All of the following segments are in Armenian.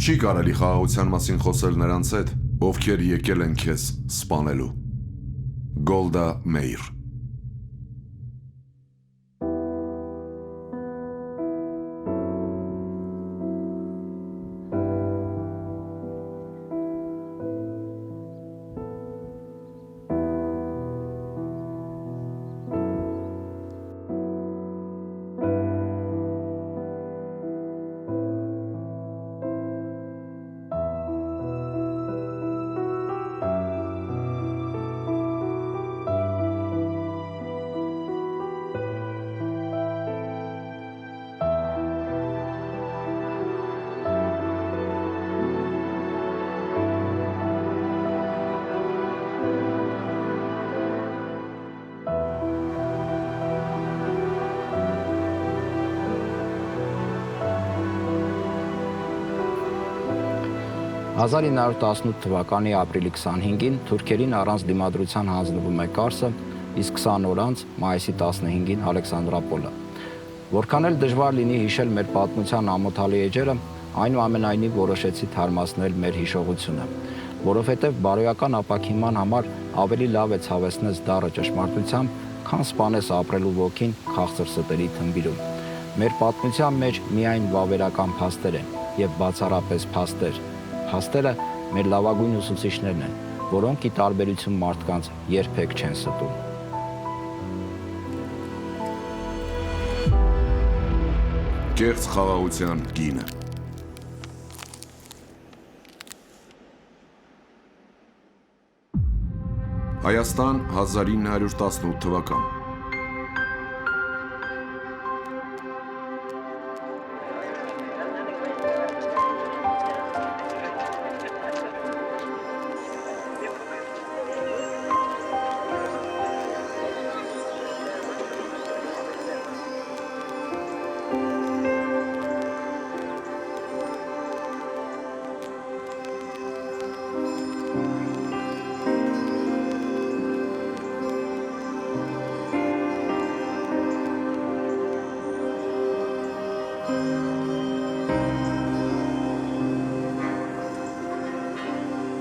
Չի կարելի խաղաղության մասին խոսել նրանց հետ, ովքեր եկել են քեզ սպանելու։ Գոլդա Մեիր։ «1918 թվականի ապրիլի 25-ին թուրքերին առանց դիմադրության հանձնվում է Կարսը, իսկ 20 օր անց մայիսի 15-ին Ալեքսանդրապոլը։ Որքան էլ դժվար լինի հիշել մեր պատմության ամոթալի էջերը, այնուամենայնիվ որոշեցի թարմացնել մեր հիշողությունը, որովհետև բարոյական ապաքինման համար ավելի լավ է ցավեցնես դառը ճշմարտությամբ, քան սպանես ապրելու ոգին քաղցր ստերի թմբիրում։ Մեր պատմության մեջ միայն վավերական փաստեր են եւ բացառապես փաստեր։ Փաստերը մեր լավագույն ուսուցիչներն են, որոնք ի տարբերություն մարդկանց երբեք չեն ստում։ Կեղծ խաղաղության գինը։ Հայաստան 1918 թվական։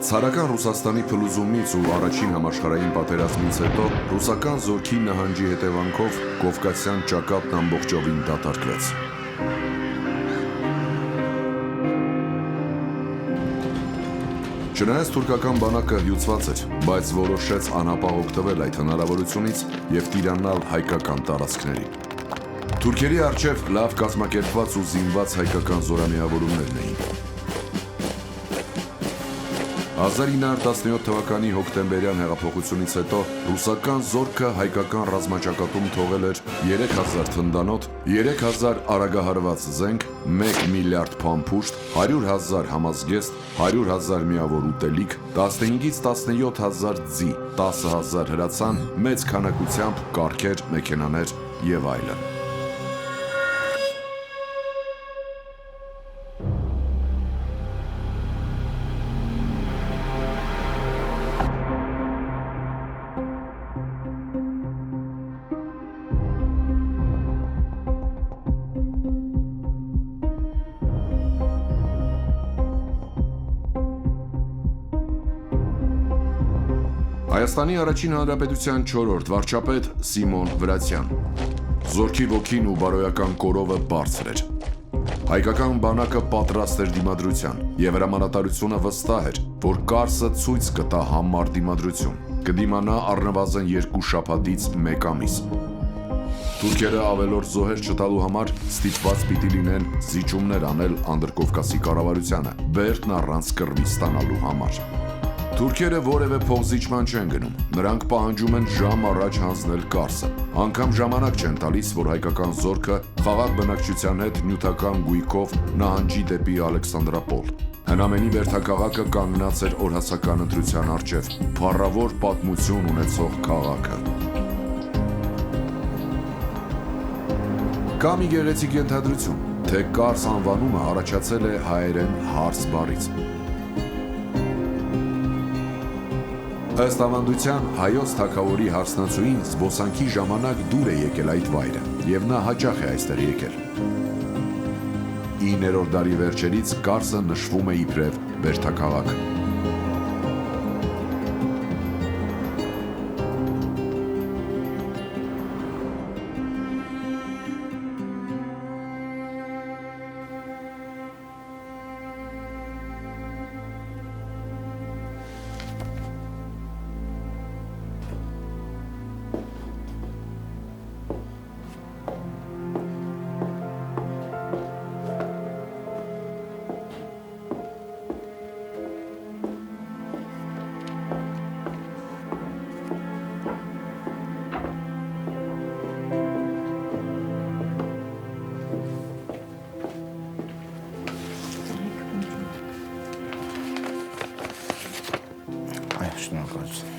Ցարական Ռուսաստանի փլուզումից ու առաջին համաշխարհային պատերազմից հետո ռուսական զորքի նահանջի հետևանքով Կովկասյան ճակատն ամբողջովին դատարկվեց։ Չնայած թուրքական բանակը հյուծված էր, բայց որոշեց անապահ օգտվել այդ հնարավորությունից եւ տիրանալ հայկական տարածքներին։ Թուրքերի առջև լավ կազմակերպված ու զինված հայկական զորամիավորումներն էին։ 1917 թվականի հոկտեմբերյան հեղափոխությունից հետո ռուսական զորքը հայկական ռազմաճակատում թողել էր 3000 թնդանոթ, 3000 արագահարված զենք, 1 միլիարդ փամփուշտ, 100,000 համազգեստ, 100,000 միավոր ուտելիք, 15-ից 17,000 ձի, 10,000 հրացան, մեծ քանակությամբ կառքեր, մեքենաներ եւ այլն։ Հայաստանի առաջին հանրապետության 4-րդ վարչապետ Սիմոն Վրացյան։ Զորքի ոգին ու բարոյական կորովը բարձր էր։ Հայկական բանակը պատրաստ էր դիմադրության, եւ հրամանատարությունը վստահ էր, որ Կարսը ցույց կտա համառ դիմադրություն, կդիմանա առնվազն 2 շաբաթից 1 ամիս։ Թուրքերը ավելորդ զոհեր չտալու համար ստիպված պիտի լինեն զիջումներ անել Անդրկովկասի կառավարությանը, Բերդն առանց կռվի ստանալու համար։ Թուրքերը որևէ փոխզիջման չեն գնում, նրանք պահանջում են ժամ առաջ հանձնել Կարսը, անգամ ժամանակ չեն տալիս, որ հայկական զորքը խաղաղ բնակչության հետ նյութական գույքով նահանջի դեպի Ալեքսանդրապոլ։ Հնամենի վերթակաղաքը կանգնած էր օրհասական ընտրության առջև, փառավոր պատմություն ունեցող քաղաքը։ Կա մի գեղեցիկ ենթադրություն, թե Կարս անվանումը առաջացել է հայերեն հարս բառից։ Ըստ ավանդության հայոց թագավորի հարսնացուին զբոսանքի ժամանակ դուր է եկել այդ վայրը, եւ նա հաճախ է այստեղ եկել։ 9-րդ դարի վերջերից Կարսը նշվում է իբրև բերդաքաղաք։ Շնորհակալություն։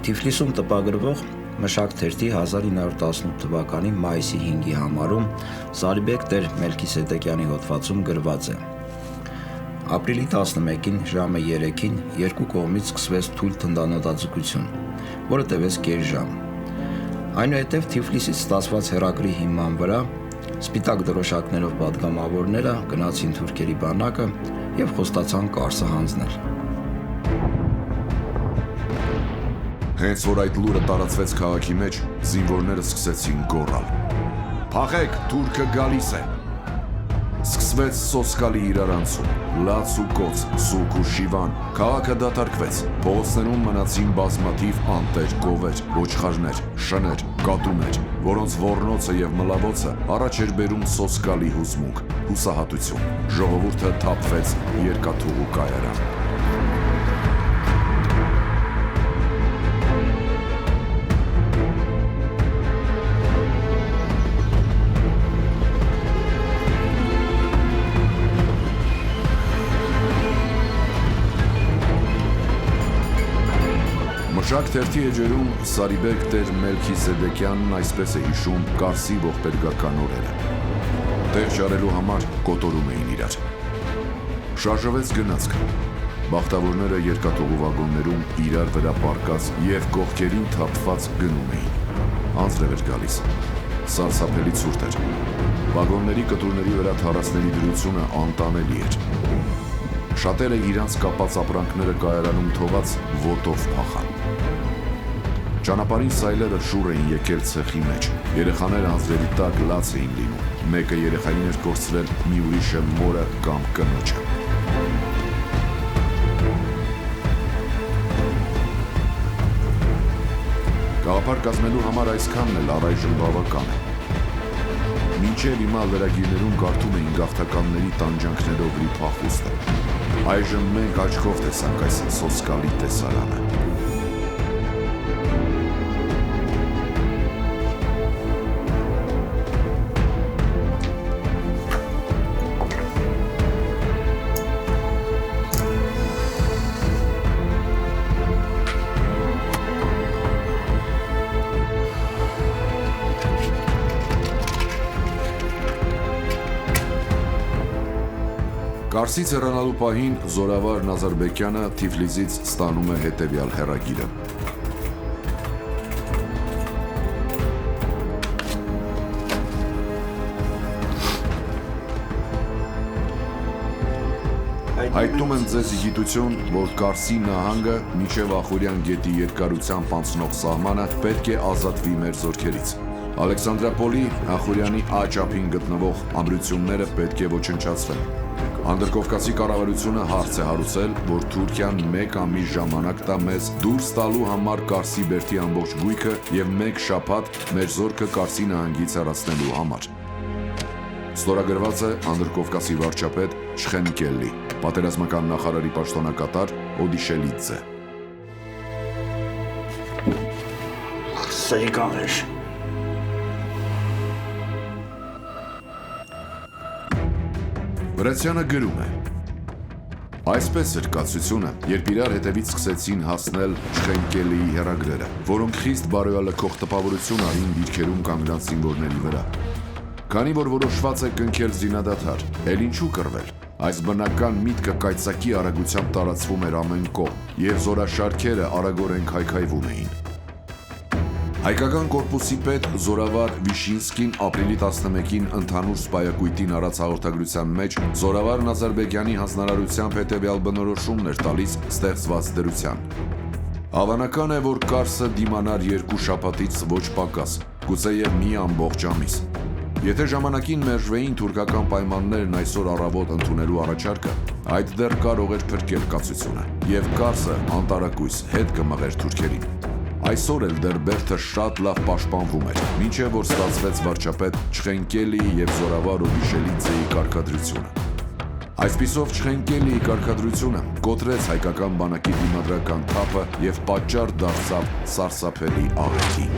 Թիֆլիսում տպագրվող Մշակ թերթի 1918 թվականի մայիսի 5-ի համարում Զարիբեկ Տեր Մելքիսեդեկյանի հոդվածում գրված է. Ապրիլի 11-ին ժամը 3-ին երկու կողմից սկսվեց թույլ թնդանոթաձգություն, որը տևեց կես ժամ։ Այնուհետև Թիֆլիսից ստացված հեռագրի հիման վրա սպիտակ դրոշակներով պատգամավորները գնացին թուրքերի բանակը եւ խոստացան Կարսը հանձնել։ Հենց որ այդ լուրը տարածվեց քաղաքի մեջ, զինվորները սկսեցին գոռալ. «Փախեք, թուրքը գալիս է»։ Սկսվեց սոսկալի իրարանցում, լաց ու կոց, սուկ ու շիվան, քաղաքը դատարկվեց, փողոցներում մնացին բազմաթիվ անտեր գովեր, ոչխարներ, շներ, կատուներ, որոնց ոռնոցը եւ մլավոցը առաջ էր բերում սոսկալի հուզմունք, հուսահատություն, ժողովուրդը թափվեց երկաթուղու կայարան։ Մշակ թերթի էջերում Զարիբեկ Տեր Մելքիսեդեկյանն այսպես է հիշում Կարսի ողբերգական օրերը։ Տեղ ճարելու համար կոտորում էին իրար։ Շարժվեց գնացքը։ Բախտավորները երկաթուղու վագոններում իրար վրա պառկած եւ կողքերին թափված գնում էին։ Անձրև էր գալիս։ Սարսափելի ցուրտ էր։ Վագոնների կտուրների վրա թառածների դրությունը անտանելի էր։ Շատերը իրանց կապած ապրանքները կայարանում թողած ոտով փախան։ Ճանապարհին սայլերը շուռ էին եկել ցեխի մեջ։ Երեխաները անձրևի տակ լաց էին լինում։ Մեկը երեխային էր կորցրել մի ուրիշը մորը կամ կնոջը։ Գաղափար կազմելու համար այսքանն էլ առայժմ բավական է։ Մինչև հիմա լրագիրներում կարդում էին գաղթականների տանջանքներով լի փախուստը։ Այժմ մենք աչքով տեսանք այս սոսկալի տեսարանը։ Կարսից հեռանալու պահին զորավար Նազարբեկյանը Թիֆլիսից ստանում է հետևյալ հեռագիրը։ Հայտնում եմ ձեզ ի գիտություն, որ Կարսի նահանգը մինչև Ախուրյան գետի երկարությամբ անցնող սահմանը պետք է ազատվի մեր զորքերից։ Ալեքսանդրապոլի Ախուրյանի աջ ափին գտնվող ամրությունները պետք է ոչնչացվեն։ Անդրկովկասի կառավարությունը հարց է հարուցել, որ Թուրքիան մեկ ամիս ժամանակ տա մեզ դուրս տալու համար Կարսի բերդի ամբողջ գույքը եւ մեկ շաբաթ մեր զորքը Կարսի նահանգից հեռացնելու համար։ Ստորագրված է Անդրկովկասի վարչապետ Չխենկելի, պատերազմական նախարարի պաշտոնակատար Օդիշելիձե։ Սերիկաներ։ Վրացյանը գրում է. Այսպես էր կացությունը, երբ իրար հետևից սկսեցին հասնել Չխենկելիի հեռագրերը, որոնք խիստ բարոյալքող տպավորություն արին դիրքերում կանգնած զինվորների վրա։ Քանի որ որոշված է կնքել զինադադար, էլ ինչու կռվել։ Այս բնական միտքը կայծակի արագությամբ տարածվում էր ամեն կողմ, եւ զորաշարքերը արագորեն քայքայվում էին։ Հայկական կորպուսի պետ Զորավար Վիշինսկին ապրիլի 11-ին ընդհանուր սպայակույտին արած հաղորդագրության մեջ Զորավար Նազարբեկյանի հանձնարարությամբ հետևյալ բնորոշումն էր տալիս ստեղծված դրության։ Հավանական է, որ Կարսը դիմանար 2 շաբաթից ոչ պակաս, գուցեև մի ամբողջ ամիս։ Եթե ժամանակին մերժվեին թուրքական պայմաններն այսօր առավոտ ընդունելու առաջարկը, այդ դեռ կարող էր փրկել կացությունը, եւ Կարսը անտարակույս հետ կմղեր թուրքերին։ Այսօր էլ դեռ Բերդը շատ լավ պաշտպանվում էր, մինչև որ ստացվեց վարչապետ Չխենկելիի եւ Զորավար Օբիշելիցեի կարգադրությունը։ Այսպիսով Չխենկելիի կարգադրությունը կոտրեց հայկական բանակի դիմադրական թափը եւ պատճառ դարձավ սարսափելի աղեթի։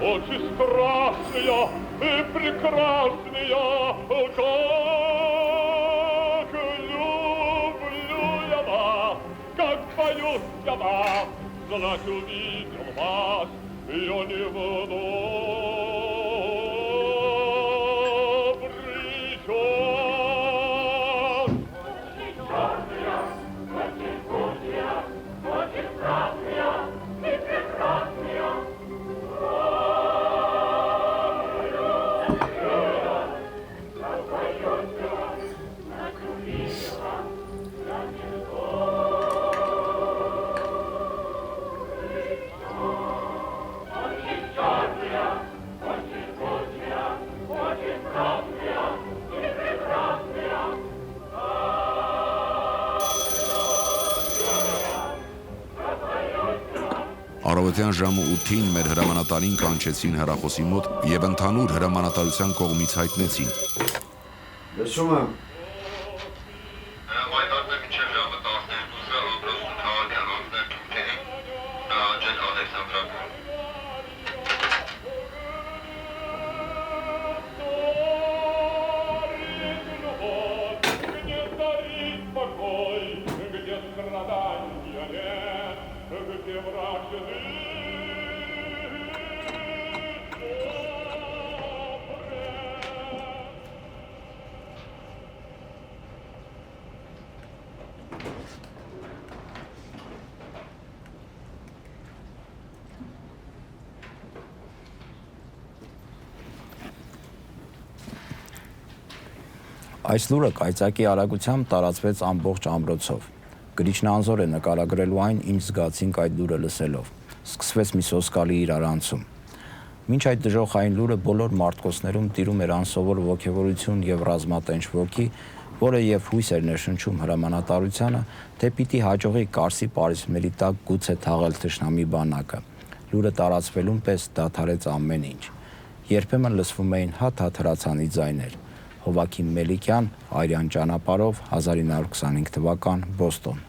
Очень страшная и прекрасная, как люблю я вас, как боюсь я вас, знать увидел вас, я не буду причем. Очень черная, очень путная, очень страшная и прекрасная. Առավոտյան ժամը 8-ին մեր հրամանատարին կանչեցին հեռախոսի մոտ եւ ընդհանուր հրամանատարության կողմից հայտնեցին. Լսում եմ։ Հայտարարում եմ մինչև ժամը 12-ը Աբրոստու քաղաքը հանձնել թուրքերին ջել Ալեքսանդրապոլ։ Այս լուրը կայծակի արագությամբ տարածվեց ամբողջ ամրոցով։ Գրիչն անզոր է նկարագրելու այն, ինչ զգացինք այդ լուրը լսելով։ Սկսվեց մի սոսկալի իրարանցում։ Մինչ այդ դժոխային լուրը բոլոր մարտկոցներում տիրում էր անսովոր ոգևորություն եւ ռազմատենչ ոգի, որը եւ հույս էր ներշնչում հրամանատարությանը, թե պիտի հաջողի Կարսի պարիսպների տակ գուցե թաղել թշնամի բանակը։ Լուրը տարածվելուն պես դադարեց ամեն ինչ։ Երբեմն լսվում էին հատ-հատ հրացանի ձայներ։ Հովակիմ Մելիքյան, Արյան ճանապարհով 1925 թվական Բոստոն։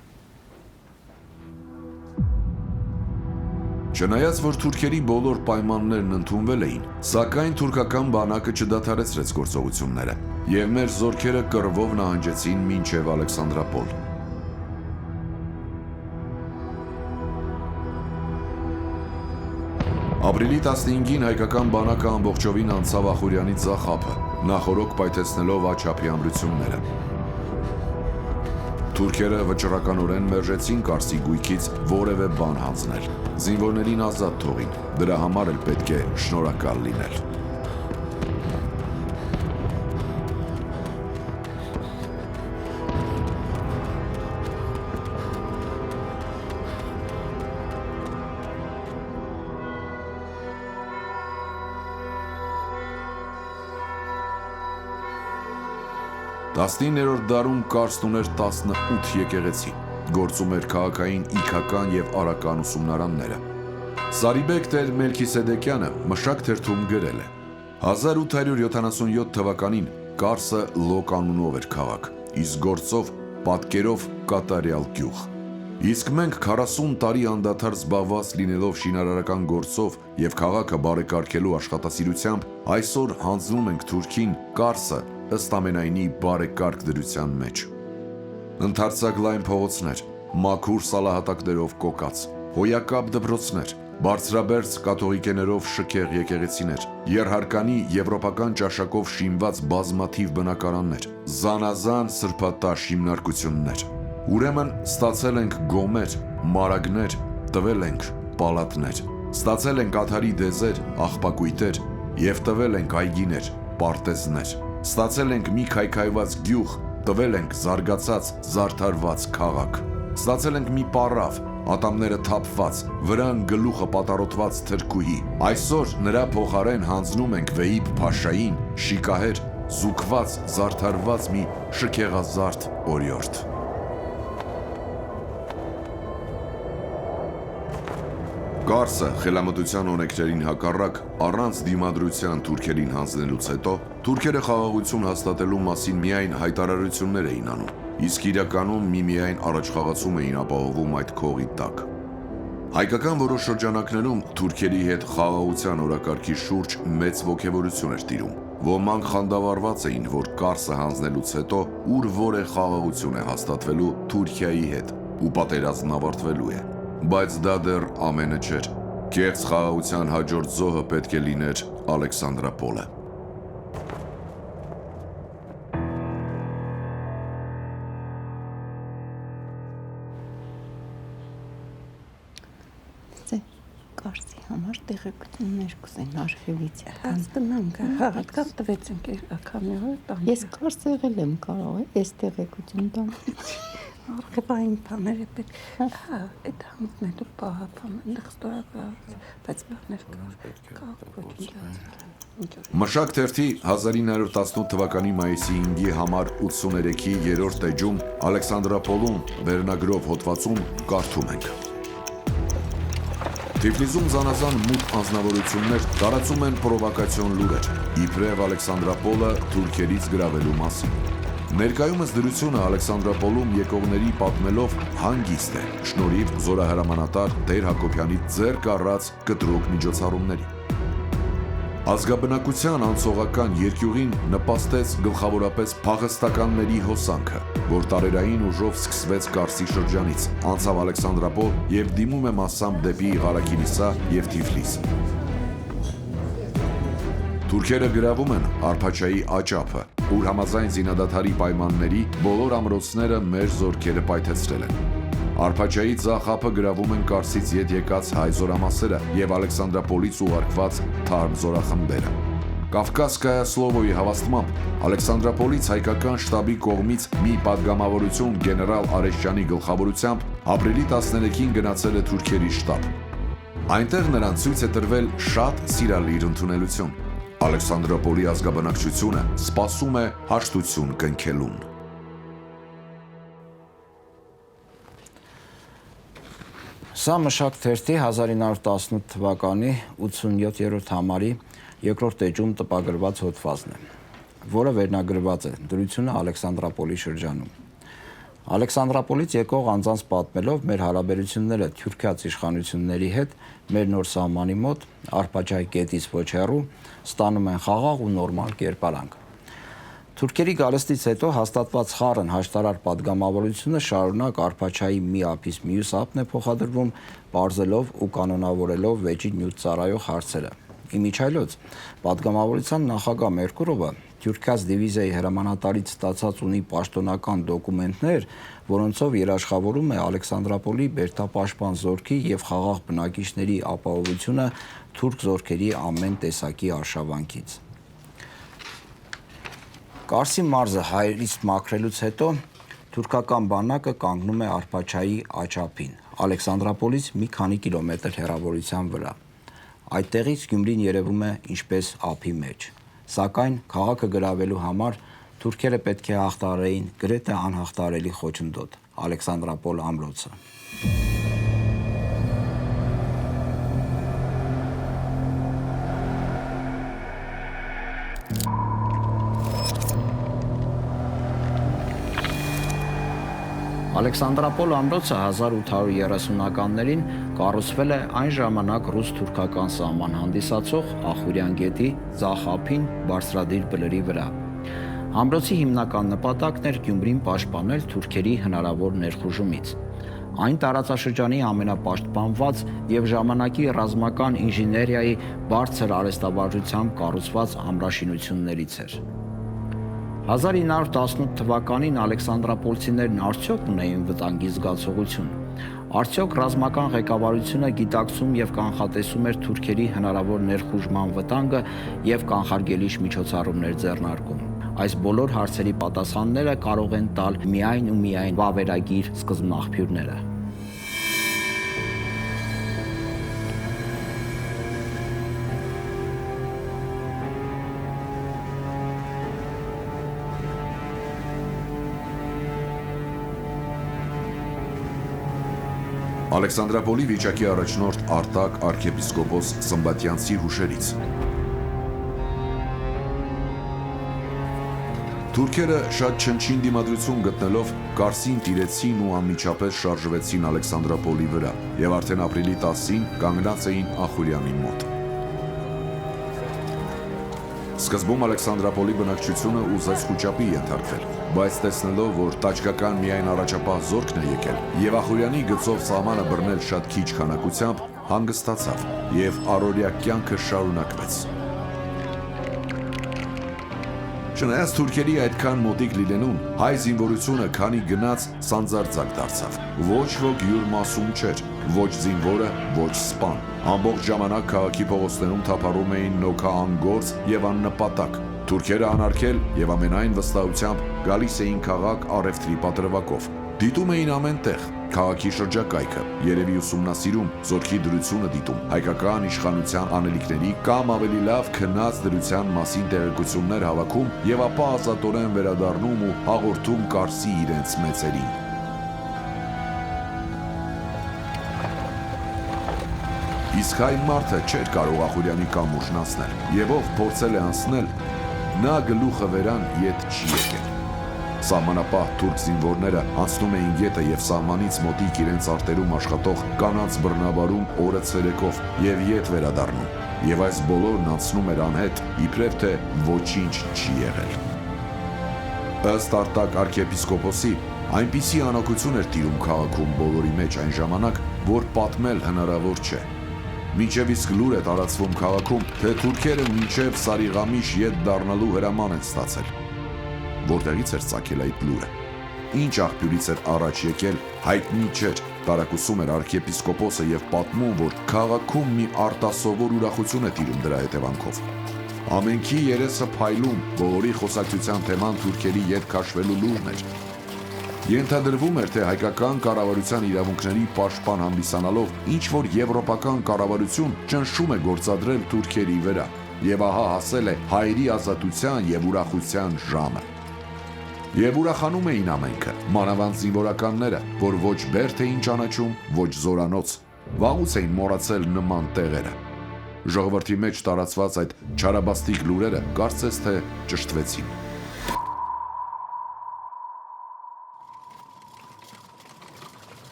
Չնայած որ թուրքերի բոլոր պայմաններն ընդունվել էին, սակայն թուրքական բանակը չդադարեցրեց գործողությունները, եւ մեր զորքերը կռվով նահանջեցին մինչև Ալեքսանդրապոլ։ Ապրիլի 15-ին հայկական բանակը ամբողջովին անցավ Ախուրյանի ձախ ափը, նախորոք պայթեցնելով աչափի ամրությունները։ Թուրքերը վճռականորեն մերժեցին Կարսի գույքից որևէ բան հանձնել։ Զինվորներին ազատ թողին, դրա համար էլ պետք է շնորհակալ լինել։ Տասնիններորդ դարում Կարսն ուներ 18 եկեղեցի, գործում էր քաղաքային, իգական եւ արական ուսումնարանները։ Սարիբեկ Տեր Մելքիսեդեկյանը մշակ թերթում գրել է. 1877 թվականին Կարսը Լոկ անունով էր քաղաք, իսկ գործով պատկերով կատարյալ գյուղ։ Իսկ մենք 40 տարի անդադար զբաղված լինելով շինարարական գործով եւ քաղաքը բարեկարգելու աշխատասիրությամբ այսօր հանձնում ենք Թուրքին Կարսը ըստ ամենայնի բարեկարգ դրության մեջ։ Ընդարձակ լայն փողոցներ, մաքուր սալահատակներով կոկած, հոյակապ դպրոցներ, բարձրաբերձ կաթողիկեներով շքեղ եկեղեցիներ, երհարկանի եվրոպական ճաշակով շինված բազմաթիվ բնակարաններ, զանազան սրբատաշ հիմնարկություններ։ Ուրեմն ստացել ենք գոմեր, մարագներ, տվել ենք պալատներ, ստացել ենք աթարի դեզեր, աղբակույտեր եւ տվել ենք այգիներ, պարտեզներ, ստացել ենք մի քայքայված գյուղ, տվել ենք զարգացած, զարդարված քաղաք, ստացել ենք մի պառավ, ատամները թափված, վրան գլուխը պատառոտված թրքուհի։ Այսօր նրա փոխարեն հանձնում ենք Վեիբ Փաշային շիկահեր, զուգված, զարդարված մի շքեղազարդ օրիորդ։ Կարսը խելամտության օրենքներին հակառակ առանց դիմադրության թուրքերին հանձնելուց հետո թուրքերը խաղաղություն հաստատելու մասին միայն հայտարարություններ էին անում, իսկ իրականում միմիայն առաջխաղացում էին ապահովում այդ քողի տակ։ Հայկական որոշ շրջանակներում թուրքերի հետ խաղաղության օրակարգի շուրջ մեծ ոգևորություն էր տիրում։ Ոմանք խանդավառված էին, որ Կարսը հանձնելուց հետո ուր որ է խաղաղություն է հաստատվելու Թուրքիայի հետ ու պատերազմն ավարտվելու է։ Բայց դա դեռ ամենը չէր։ Կեղծ խաղաղության հաջորդ զոհը պետք է լիներ Ալեքսանդրապոլը։ Կարսի համար տեղեկություններ կուզեն արխիվից։ Հաստնամ հաղատքավ տվեցինք քանի օր տան։ Ես կարս եղել եմ կարող է այս տեղեկություն տան։ Արխիվային բաները պետք հա այդ հանձնելու պահապան այնտեղ ստորագրած բայց բաներ կա։ Մշակ թերթի 1918 թվականի մայիսի 5-ի համար 83-ի 3-րդ էջում Ալեքսանդրապոլում վերնագրով հոդվածում կարդում ենք. Թիֆլիսում զանազան մութ անձնավորություններ տարածում են պրովոկացիոն լուրեր, իբրև Ալեքսանդրապոլը թուրքերից գրավելու մասին։ Ներկայումս դրությունը Ալեքսանդրապոլում եկողների պատմելով հանգիստ է, շնորհիվ զորահրամանատար Տեր Հակոբյանի ձեռք առած կտրուկ միջոցառումների։ Ազգաբնակության անցողական երկյուղին նպաստեց գլխավորապես փախստականների հոսանքը, որ տարերային ուժով սկսվեց Կարսի շրջանից, անցավ Ալեքսանդրապոլ եւ դիմում է մասամբ դեպի Ղարաքիլիսա եւ Թիֆլիս։ Թուրքերը գրավում են Արփաչայի աճապը, ուր համաձայն զինադադարի պայմանների բոլոր ամրոցները մեր զորքերը պայթեցրել են։ Արփաչայի ձախ ափը գրավում են Կարսից ետ եկած հայ զորամասերը եւ Ալեքսանդրապոլից ուղարկված թարմ զորախմբերը։ Կավկասկայա Սլովոյի հավաստմամբ Ալեքսանդրապոլից հայկական շտաբի կողմից մի պատգամավորություն գեներալ Արեշյանի գլխավորությամբ ապրիլի 13-ին գնացել է թուրքերի շտաբ։ Այնտեղ նրան ցույց է տրվել շատ սիրալիր ընդունելություն։ Ալեքսանդրապոլի ազգաբնակչությունը սպասում է հաշտություն կնքելուն։ Սա մշակ թերթի 1918 թվականի 87-րդ համարի երկրորդ էջում տպագրված հոդվածն է, որը վերնագրված է դրությունը Ալեքսանդրապոլի շրջանում։ Ալեքսանդրապոլից եկող անձանց պատմելով մեր հարաբերությունները թյուրքիաց իշխանությունների հետ մեր նոր սահմանի մոտ Արփաչայի կետից ոչ հեռու ստանում են խաղաղ ու նորմալ կերպարանք։ Թուրքերի գալստից հետո հաստատված խառն հաշտարար պատգամավորությունը շարունակ Արփաչայի մի ափից մյուս ափն է փոխադրվում, բարձելով ու կանոնավորելով վեճի նյութ ծառայող հարցերը։ Իմիջայլոց պատգամավորության նախագահ Մերկուրովը Թյուրքիաց դիվիզիայի հրամանատարից ստացած ունի պաշտոնական դոկումենտներ, որոնցով երաշխավորում է Ալեքսանդրապոլի բերդապաշտպան զորքի եւ խաղաղ բնակիչների ապահովությունը թուրք զորքերի ամեն տեսակի արշավանքից։ Կարսի մարզը հայերից մաքրելուց հետո թուրքական բանակը կանգնում է Արփաչայի աճապին, Ալեքսանդրապոլից մի քանի կիլոմետր հեռավորության վրա։ Այդտեղից Գյումրին երևում է ինչպես ափի մեջ։ Սակայն քաղաքը գրավելու համար թուրքերը պետք է հաղթահարեին գրեթե անհաղթահարելի խոչընդոտ՝ Ալեքսանդրապոլ ամրոցը։ Ալեքսանդրապոլ ամրոցը 1830-ականներին կառուցվել է այն ժամանակ ռուս-թուրքական սահման հանդիսացող Ախուրյան գետի ձախ ափին բարձրադիր բլրի վրա։ Ամրոցի հիմնական նպատակն էր Գյումրին պաշտպանել թուրքերի հնարավոր ներխուժումից։ Այն տարածաշրջանի ամենապաշտպանված եւ ժամանակի ռազմական ինժեներիայի բարձր արհեստավարժությամբ կառուցված ամրաշինություններից էր։ 1918 թվականին Ալեքսանդրապոլցիներն արդյոք ունեին վտանգի զգացողություն։ Արդյոք ռազմական ղեկավարությունը գիտակցում եւ կանխատեսում էր թուրքերի հնարավոր ներխուժման վտանգը եւ կանխարգելիչ միջոցառումներ ձեռնարկում։ Այս բոլոր հարցերի պատասխանները կարող են տալ միայն ու միայն վավերագիր սկզբնաղբյուրները։ Ալեքսանդրապոլի վիճակի առաջնորդ Արտակ arczepiskopos Սմբատյանցի հուշերից։ Թուրքերը շատ չնչին դիմադրություն գտնելով Կարսին տիրեցին ու անմիջապես շարժվեցին Ալեքսանդրապոլի վրա եւ արդեն ապրիլի 10-ին կանգնած էին Ախուրյանի մոտ։ Սկզբում Ալեքսանդրապոլի բնակչությունը ուզեց խուճապի ենթարկվել, բայց տեսնելով, որ տաճկական միայն առաջապահ զորքն է եկել եւ Ախուրյանի գծով սահմանը բռնել շատ քիչ քանակությամբ, հանգստացավ եւ առօրյա կյանքը շարունակվեց։ Չնայած թուրքերի այդքան մոտիկ լինելուն, հայ զինվորությունը քանի գնաց սանձարձակ դարձավ։ Ոչ ոք յուր մասում չէր, ոչ զինվորը, ոչ սպան։ Ամբողջ ժամանակ քաղաքի փողոցներում թափառում էին նոքա անգործ եւ աննպատակ։ Թուրքերը անարգել եւ ամենայն վստահությամբ գալիս էին քաղաք առևտրի պատրվակով։ Դիտում էին ամեն տեղ քաղաքի շրջակայքը, երևի ուսումնասիրում, զորքի դրությունը դիտում, հայկական իշխանության անելիքների կամ ավելի լավ քնած դրության մասին տեղեկություններ հավաքում եւ ապա ազատորեն վերադառնում ու հաղորդում Կարսի իրենց մեծերին։ Իսկ հայ մարդը չէր կարող Ախուրյանի կամուրջն անցնել, եւ ով փորձել է անցնել, նա գլուխը վերան ետ չի եկել։ Սահմանապահ թուրք զինվորները անցնում էին գետը եւ սահմանից մոտիկ իրենց արտերում աշխատող կանանց բռնաբարում օրը ցերեկով եւ ետ վերադառնում, եւ այս բոլորն անցնում էր անհետ, իբրև թե ոչինչ չի եղել։ Ըստ Արտակ arczepiskoposi, այնպիսի անօգություն էր տիրում քաղաքում բոլորի մեջ այն ժամանակ, որ պատմել հնարավոր չէ։ Մինչև իսկ լուր է տարածվում քաղաքում, թե թուրքերը մինչև Սարիղամիշ ետ դառնալու հրաման են ստացել։ Որտեղից էր ծագել այդ լուրը։ Ինչ աղբյուրից էր առաջ եկել, հայտնի չէր, տարակուսում էր arczepiskoposը եւ պատմում, որ քաղաքում մի արտասովոր ուրախություն է տիրում դրա հետևանքով։ Ամենքի երեսը փայլում, բոլորի խոսակցության թեման թուրքերի ետ քաշվելու լուրն էր։ Ենթադրվում էր, թե հայկական կառավարության իրավունքների պաշտպան հանդիսանալով ինչ-որ եվրոպական կառավարություն ճնշում է գործադրել թուրքերի վրա, եւ ահա հասել է հայերի ազատության եւ ուրախության ժամը։ Եվ ուրախանում էին ամենքը, մանավանդ զինվորականները, որ ոչ բերդ էին ճանաչում, ոչ զորանոց, վաղուց էին մոռացել նման տեղերը։ Ժողովրդի մեջ տարածված այդ չարաբաստիկ լուրերը կարծես թե ճշտվեցին։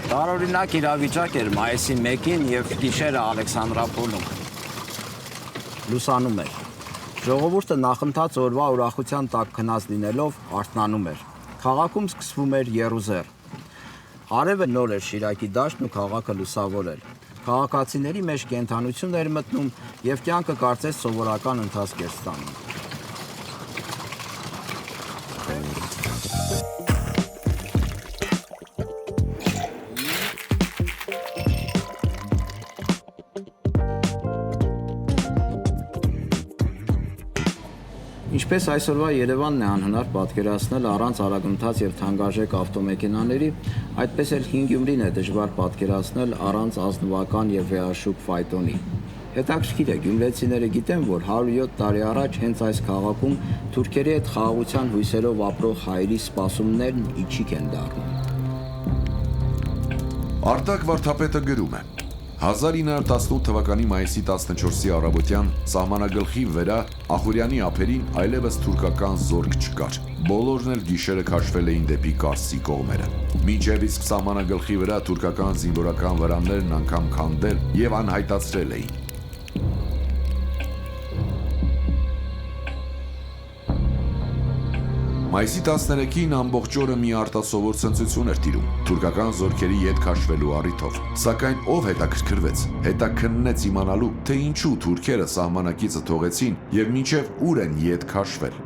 Տարօրինակ իրավիճակ էր մայիսի 1-ին եւ գիշերը Ալեքսանդրապոլում։ Լուսանում էր։ Ժողովուրդը նախընթաց օրվա ուրախության տակ քնած լինելով արթնանում էր։ Քաղաքում սկսվում էր եռուզեռ։ Արևը նոր էր Շիրակի դաշտն ու քաղաքը լուսավորել։ Քաղաքացիների մեջ կենթանություն էր մտնում եւ կյանքը կարծես սովորական ընթացք էր ստանում։ Ինչպես այսօրվա Երևանն է անհնար պատկերացնել առանց արագընթաց եւ թանկարժեք ավտոմեքենաների, այդպես էլ հին Գյումրին է դժվար պատկերացնել առանց ազնվական եւ վեհաշուկ ֆայտոնի։ Հետաքրքիր է, գյումրեցիները գիտեն, որ 107 տարի առաջ հենց այս քաղաքում թուրքերի հետ խաղաղության հույսերով ապրող հայերի սպասումներն իջիկ են դառնում։ Արտակ Վարդապետը գրում է. 1918 թվականի մայիսի 14-ի առավոտյան սահմանագլխի վրա Ախուրյանի ափերին այլևս թուրքական զորք չկար։ Բոլորն էլ գիշերը քաշվել էին դեպի Կարսի կողմերը։ Մինչև իսկ սահմանագլխի վրա թուրքական զինվորական վրաններն անգամ քանդել եւ անհայտացրել էին։ Մայիսի 13-ին ամբողջ օրը մի արտասովոր ցնծություն էր տիրում թուրքական զորքերի ետ քաշվելու առիթով։ Սակայն ով հետաքրքրվեց, հետաքննեց իմանալու, թե ինչու թուրքերը սահմանակիցը թողեցին եւ մինչեւ ուր են ետ քաշվել։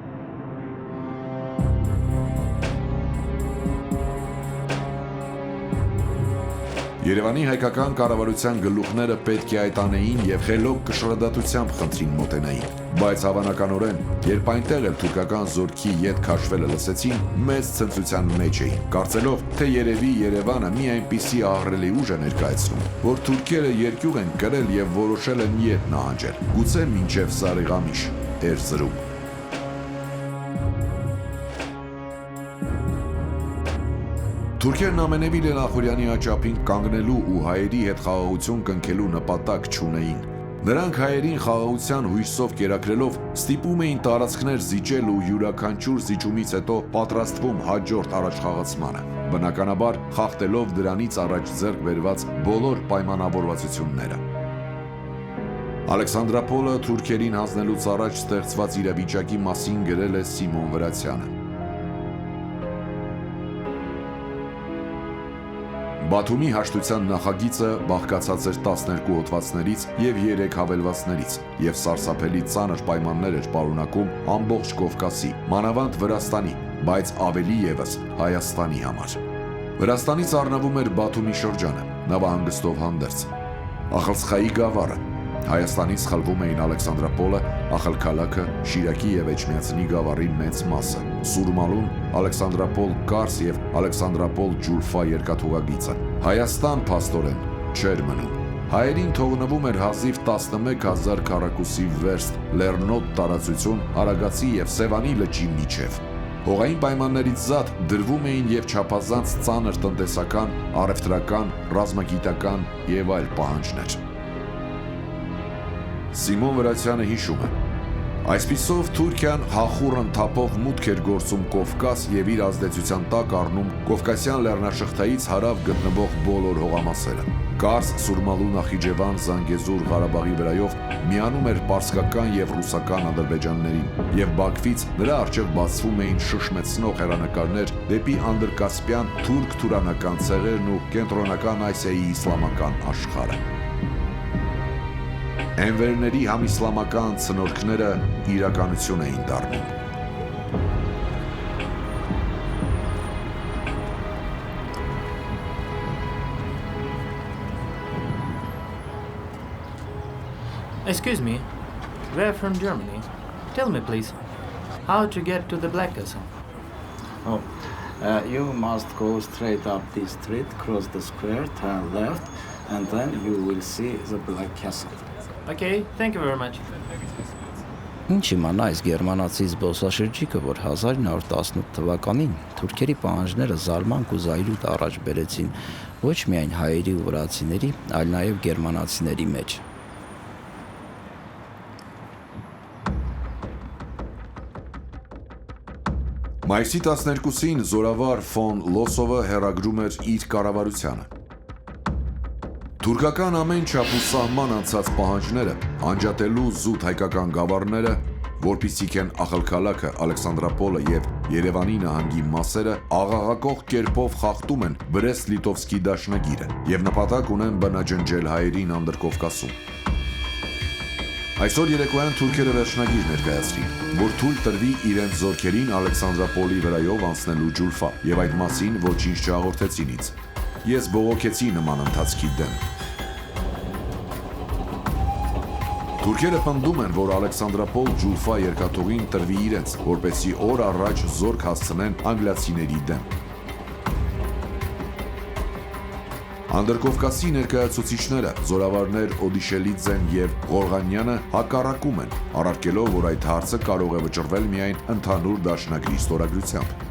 Երևանի հայկական կառավարության գլուխները պետք է այդ անեին եւ խելոք կշռադատությամբ խնդրին մոտենային, բայց հավանականորեն, երբ այնտեղ էլ թուրքական զորքի ետ քաշվելը լսեցին, մեծ ցնծության մեջ էին, կարծելով, թե երևի Երևանը մի այնպիսի ահռելի ուժ է ներկայացնում, որ թուրքերը երկյուղ են կրել եւ որոշել են ետ նահանջել, գուցե մինչեւ Սարիղամիշ, Էրզրում։ Թուրքերն ամենևին էլ Ախուրյանի աճապին կանգնելու ու հայերի հետ խաղաղություն կնքելու նպատակ չունեին։ Նրանք հայերին խաղաղության հույսով կերակրելով ստիպում էին տարածքներ զիջել ու յուրաքանչյուր զիջումից հետո պատրաստվում հաջորդ առաջխաղացմանը, բնականաբար խախտելով դրանից առաջ ձեռք բերված բոլոր պայմանավորվածությունները։ Ալեքսանդրապոլը թուրքերին հանձնելուց առաջ ստեղծված իրավիճակի մասին գրել է Սիմոն Վրացյանը։ Բաթումի հաշտության նախագիծը բաղկացած էր 12 հոդվածներից եւ 3 հավելվածներից եւ սարսափելի ծանր պայմաններ էր պարունակում ամբողջ Կովկասի, մանավանդ Վրաստանի, բայց ավելի եւս Հայաստանի համար։ Վրաստանից առնվում էր Բաթումի շրջանը, նավահանգստով հանդերձ, Ախալցխայի գավառը, Հայաստանից խլվում էին Ալեքսանդրապոլը, Ախալքալաքը, Շիրակի եւ Էջմիածնի գավառի մեծ մասը, Սուրմալուն, Ալեքսանդրապոլ Կարս եւ Ալեքսանդրապոլ Ջուլֆա երկաթուղագիծը։ Հայաստան փաստորեն չէր մնում։ Հայերին թողնվում էր հազիվ 11,000 քառակուսի վերստ լեռնոտ տարածություն Արագածի եւ Սևանի լճի միջև։ Հողային պայմաններից զատ դրվում էին եւ չափազանց ծանր տնտեսական, առևտրական, ռազմագիտական եւ այլ պահանջներ։ Սիմոն Վրացյանը հիշում է. Այսպիսով Թուրքիան հախուռն թափով մուտք էր գործում Կովկաս եւ իր ազդեցության տակ առնում Կովկասյան լեռնաշղթայից հարավ գտնվող բոլոր հողամասերը։ Կարս, Սուրմալու, Նախիջևան, Զանգեզուր, Ղարաբաղի վրայով միանում էր պարսկական եւ ռուսական ադրբեջաններին եւ Բաքվից նրա առջեւ բացվում էին շշմեցնող հեռանկարներ դեպի Անդրկասպյան թուրք-թուրանական ցեղերն ու կենտրոնական Ասիայի իսլամական աշխարհը։ Էնվերների համիսլամական ցնորքները իրականություն էին դառնում։ Excuse me, we're from Germany. Tell me please, how to get to the Black Castle? You must go straight up this street, cross the square, turn left, and then you will see the Black Castle. Okay, thank you very much. Ինչ իմանա այս գերմանացի զբոսաշրջիկը, որ 1918 թվականին թուրքերի պահանջները զարմանք ու զայրույթ առաջ բերեցին ոչ միայն հայերի ու վրացիների, այլ նաև գերմանացիների մեջ։ Մայիսի 12-ին զորավար ֆոն Լոսովը հեռագրում էր իր կառավարությանը։ Թուրքական ամեն չափ ու սահման անցած պահանջները, անջատելու զուտ հայկական գավառները, որպիսիք են Ախալքալաքը, Ալեքսանդրապոլը եւ Երևանի նահանգի մասերը, աղաղակող կերպով խախտում են Բրեստ-Լիտովսկի դաշնագիրը եւ նպատակ ունեն բնաջնջել հայերին Անդրկովկասում։ Այսօր երեկոյան թուրքերը վերջնագիր ներկայացրին, որ թույլ տրվի իրենց զորքերին Ալեքսանդրապոլի վրայով անցնելու Ջուլֆա եւ այդ մասին ոչինչ չհաղորդեցին ինձ։ Ես բողոքեցի նման ընթացքի դեմ։ Թուրքերը պնդում են, որ Ալեքսանդրապոլ Ջուլֆա երկաթուղին տրվի իրենց, որպեսզի օր առաջ զորք հասցնեն անգլիացիների դեմ։ Անդրկովկասի ներկայացուցիչները Զորավարներ Օդիշելիձեն եւ Ղորղանյանը հակառակում են, առարկելով, որ այդ հարցը կարող է վճռվել միայն ընդհանուր դաշնագրի ստորագրությամբ։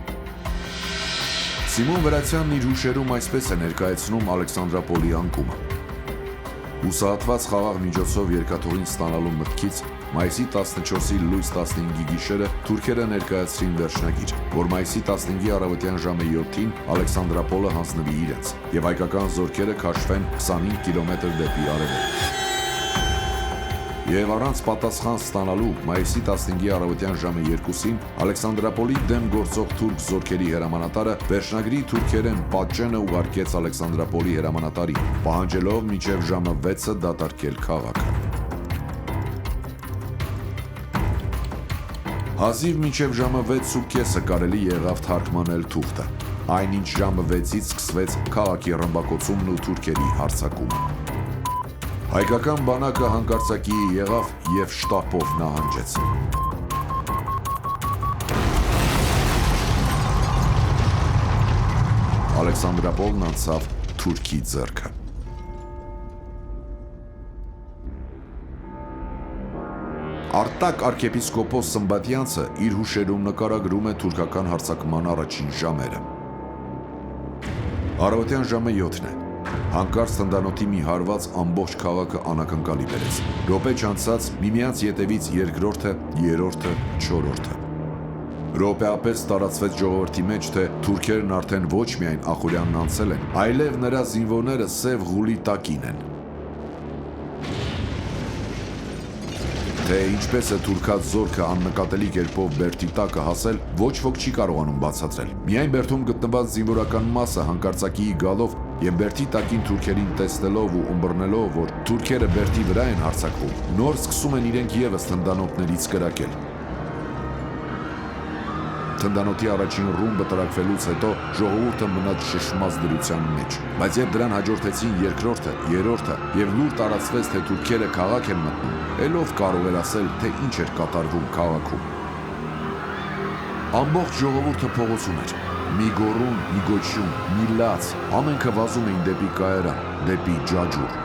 Սիմոն Վրացյանն իր հուշերում այսպես է ներկայացնում Ալեքսանդրապոլի անկումը։ Հուսահատված խաղաղ միջոցով երկաթուղին ստանալու մտքից մայիսի 14-ի լույս 15-ի գիշերը թուրքերը ներկայացրին վերջնագիր, որ մայիսի 15-ի առավոտյան ժամը 7-ին Ալեքսանդրապոլը հանձնվի իրենց, եւ հայկական զորքերը քաշվեն 25 կիլոմետր դեպի արևելք։ Եվ առանց պատասխան ստանալու մայիսի 15-ի առավոտյան ժամը 2-ին Ալեքսանդրապոլի դեմ գործող թուրք զորքերի հրամանատարը վերջնագրի թուրքերեն պատճենը ուղարկեց Ալեքսանդրապոլի հրամանատարին, պահանջելով մինչև ժամը 6-ը դատարկել քաղաքը։ Հազիվ մինչև ժամը 6:30 կարելի եղավ թարգմանել թուղթը, այնինչ ժամը 6-ից սկսվեց քաղաքի ռմբակոծումն ու թուրքերի հարձակումը։ Հայկական բանակը հանկարծակի եղավ եւ շտապով նահանջեց։ Ալեքսանդրապոլն անցավ թուրքի ձեռքը։ Արտակ arczepiskopos Սմբատյանցը իր հուշերում նկարագրում է թուրքական հարձակման առաջին ժամերը։ Առավոտյան ժամը 7-ն է։ Հանկարծ թնդանոթի մի հարված ամբողջ քաղաքը անակնկալի բերեց։ Րոպե չանցած միմյանց ետևից երկրորդը, երրորդը, չորրորդը։ Րոպեապես տարածվեց ժողովրդի մեջ, թե թուրքերն արդեն ոչ միայն Ախուրյանն անցել են, այլև նրա զինվորները սև ղուլի տակին են։ Թե ինչպես է թուրքած զորքը աննկատելի կերպով Բերդի տակը հասել, ոչ ոք չի կարողանում բացատրել։ Միայն Բերդում գտնված զինվորական մասը հանկարծակիի գալով եւ Բերդի տակին թուրքերին տեսնելով ու ըմբռնելով, որ թուրքերը Բերդի վրա են հարձակվում, նոր սկսում են իրենք եւս թնդանոթներից կրակել։ Թնդանոթի առաջին ռումբը տրաքվելուց հետո ժողովուրդը մնաց շշմած դրության մեջ, բայց երբ դրան հաջորդեցին երկրորդը, երրորդը եւ լուր տարածվեց, թե թուրքերը քաղաք են մտնում, ելով կարող էր ասել, թե ինչ էր կատարվում քաղաքում։ Ամբողջ ժողովուրդը փողոցում էր։ Մի գոռուն, մի գոչյուն, մի լաց, ամենքը վազում էին դեպի կայարան, դեպի ջաջուր։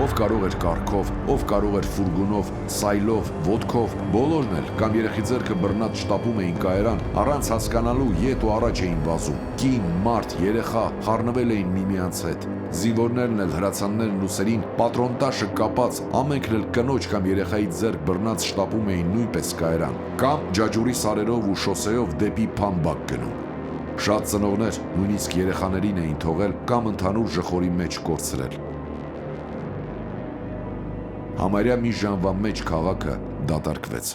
Ով կարող էր կառքով, ով կարող էր ֆուրգոնով, սայլով, ոտքով, բոլորն էլ կամ երեխի ձեռքը բռնած շտապում էին կայարան, առանց հասկանալու ետ ու առաջ էին վազում։ Կին, մարդ, երեխա խառնվել էին միմյանց հետ։ Զինվորներն էլ հրացաններն ու սերին պատրոնտաշը կապած, ամենքն էլ կնոջ կամ երեխայի ձեռք բռնած շտապում էին նույնպես կայարան, կամ ջաջուրի սարերով ու շոսեով դեպի Փամբակ գնում։ Շատ ծնողներ նույնիսկ երեխաներին էին թողել կամ ընդհանուր ժխորի մեջ կորցրել։ Համարյա մի ժամվա մեջ քաղաքը դատարկվեց։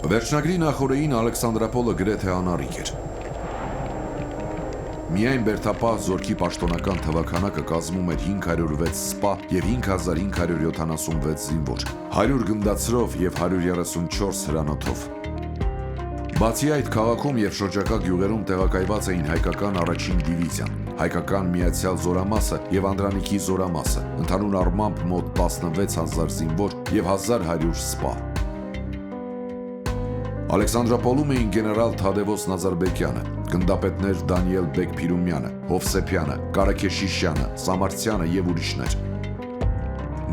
Վերջնագրի նախօրեին Ալեքսանդրապոլը գրեթե անառիկ էր։ Միայն Բերդապահ զորքի պաշտոնական թվաքանակը կազմում էր 506 սպա և 5576 զինվոր, 100 գնդացրով և 134 հրանոթով։ Բացի այդ, քաղաքում և շրջակա գյուղերում տեղակայված էին հայկական առաջին դիվիզիան, հայկական միացյալ զորամասը և Անդրանիկի զորամասը, ընդհանուր առմամբ մոտ 16000 զինվոր և 1100 սպա։ Ալեքսանդրապոլում էին գեներալ Թադևոս Նազարբեկյանը, գնդապետներ Դանիել Բեկ-Փիրումյանը, Հովսեփյանը, Կարաքեշիշյանը, Սամարցյանը և ուրիշներ։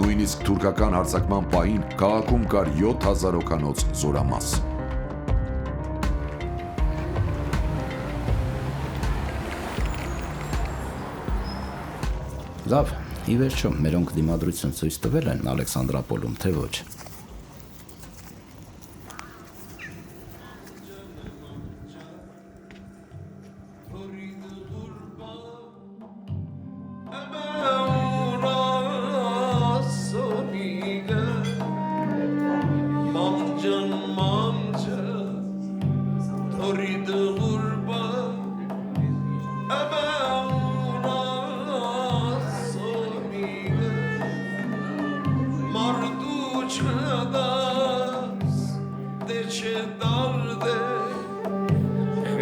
Նույնիսկ թուրքական հարձակման պահին քաղաքում կար 7000 հոգանոց զորամաս։ Լավ, ի վերջո, մերոնք դիմադրություն ցույց տվել են Ալեքսանդրապոլում, թե ոչ։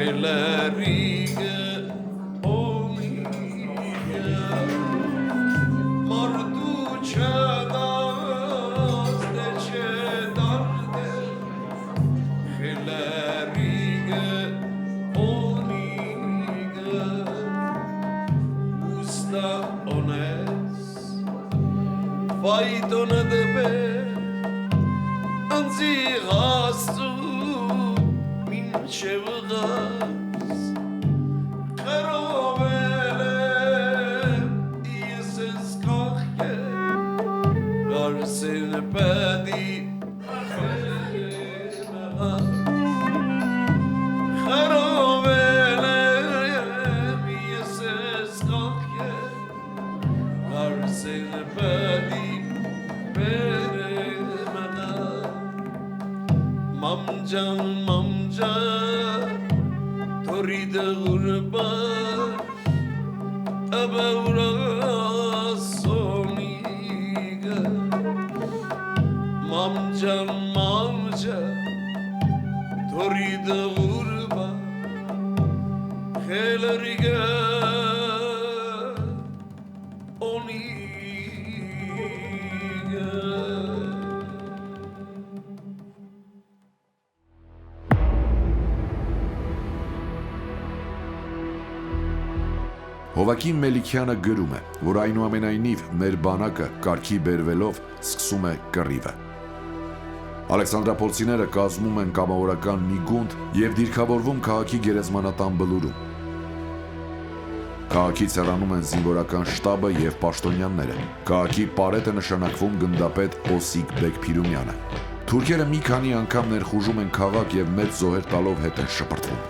Խելերիգը օնիգը մարդու չդաս դե չդարդե Խելերիգը օնիգը ուստա օնես Վայտոնը դեպե անձի հաստու մինչև ղաս Կրովել եմ ես ես կախկե Գարսեն պետի Կրովել եմ ես ես կախկե Գարսեն պետի Mamca Toride urba Abavra soniga Mamca Toride urba Heleriga Հովակին Մելիքյանը գրում է, որ այնուամենայնիվ մեր բանակը կարգի բերվելով սկսում է կռիվը։ Ալեքսանդրապոլցիները կազմում են կամավորական մի գունդ և դիրքավորվում քաղաքի գերեզմանատան բլուրում։ Քաղաքից հեռանում են զինվորական շտաբը և պաշտոնյաները։ Քաղաքի պարետը նշանակվում գնդապետ Օսիկ Բեկ-Փիրումյանը։ Թուրքերը մի քանի անգամ ներխուժում են քաղաք և մեծ զոհեր տալով հետ են շպրտվում։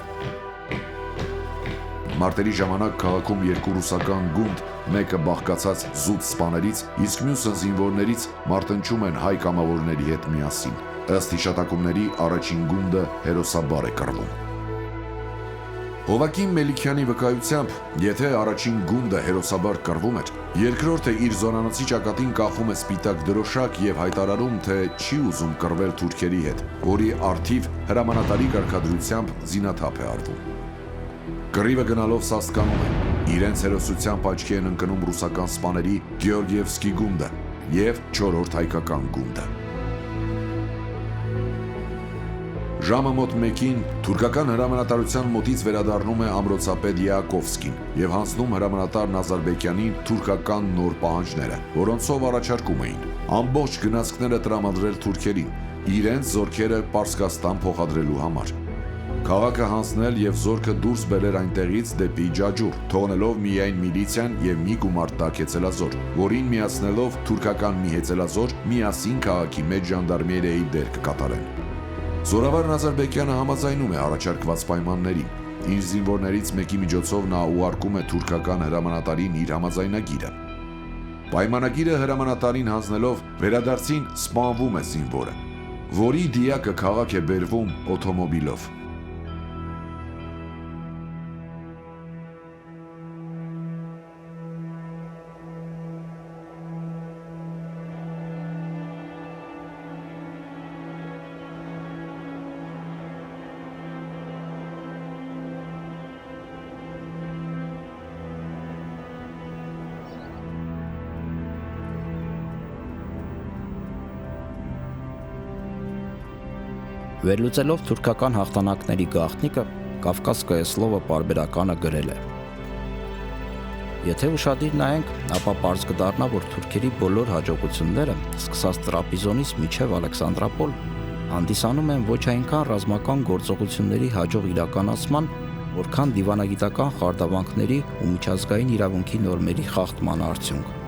Մարտերի ժամանակ քաղաքում երկու ռուսական գունդ, մեկը բաղկացած զուտ սպաներից, իսկ մյուսը զինվորներից մարտնչում են հայ կամավորների հետ միասին։ Ըստ հիշատակումների առաջին գունդը հերոսաբար է կռվում։ Հովակին Մելիքյանի վկայությամբ, եթե առաջին գունդը հերոսաբար կռվում էր, երկրորդը իր զոնանոցի ճակատին կախում է սպիտակ դրոշակ և հայտարարում, թե չի ուզում կռվել թուրքերի հետ, որի առթիվ հրամանատարի կարգադրությամբ զինաթափ է արվում։ Կռիվը գնալով սաստկանում են, իրենց հերոսությամբ աչքի են ընկնում ռուսական սպաների Գեորգիևսկի գունդը և 4-րդ հայկական գունդը։ Ժամը մոտ 1-ին թուրքական հրամանատարության մոտից վերադառնում է ամրոցապետ Յակովսկին և հանձնում հրամանատար Նազարբեկյանին թուրքական նոր պահանջները, որոնցով առաջարկում էին ամբողջ գնացքները տրամադրել թուրքերին, իրենց զորքերը Պարսկաստան փոխադրելու համար։ Քաղաքը հանձնել և զորքը դուրս բերել այնտեղից դեպի Ջաջուր, թողնելով միայն միլիցիան և մի գումարտակ հեծելազոր, որին միացնելով թուրքական մի հեծելազոր միասին քաղաքի մեջ ժանդարմերիայի դեր կկատարեն։ Զորավար Նազարբեկյանը համաձայնում է առաջարկված պայմաններին։ Իր զինվորներից մեկի միջոցով նա ուղարկում է թուրքական հրամանատարին իր համաձայնագիրը։ Պայմանագիրը հրամանատարին հանձնելով վերադարձին սպանվում է զինվորը, որի դիակը քաղաք է բերվում օթոմոբիլով։ Վերլուծելով թուրքական հաղթանակների գաղտնիքը, Կավկասկոյե Սլովը պարբերականը գրել է. Եթե ուշադիր նայենք, ապա պարզ կդառնա, որ թուրքերի բոլոր հաջողությունները, սկսած Տրապիզոնից մինչև Ալեքսանդրապոլ, հանդիսանում են ոչ այնքան ռազմական գործողությունների հաջող իրականացման, որքան դիվանագիտական խարդավանքների ու միջազգային իրավունքի նորմերի խախտման արդյունք։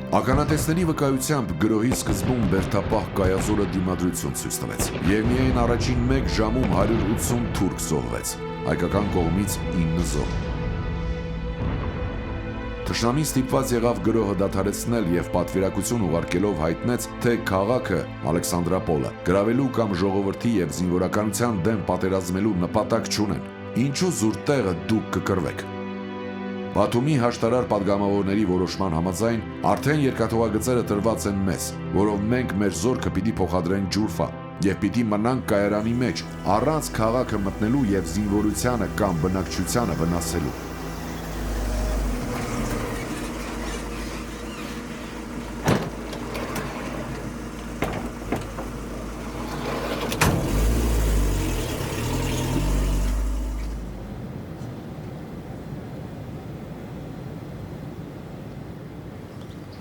Ականատեսների վկայությամբ գրոհի սկզբում բերդապահ Կայազորը դիմադրություն ցույց տվեց և միայն առաջին 1 ժամում 180 թուրք զոհվեց, հայկական կողմից 9 զոհ։ Թշնամին ստիպված եղավ գրոհը դադարեցնել և պատվիրակություն ուղարկելով հայտնեց, թե քաղաքը Ալեքսանդրապոլը գրավելու կամ ժողովրդի և զինվորականության դեմ պատերազմելու նպատակ չունեն, ինչու զուր տեղը դուք կկռվեք։ Բաթումի հաշտարար պատգամավորների որոշման համաձայն արդեն երկաթողագծերը տրված են մեզ, որով մենք մեր զորքը պիտի փոխադրենք Ջուրֆա, եւ պիտի մնանք կայարանի մեջ, առանց քաղաքը մտնելու եւ զինվորությանը կամ բնակչությանը վնասելու։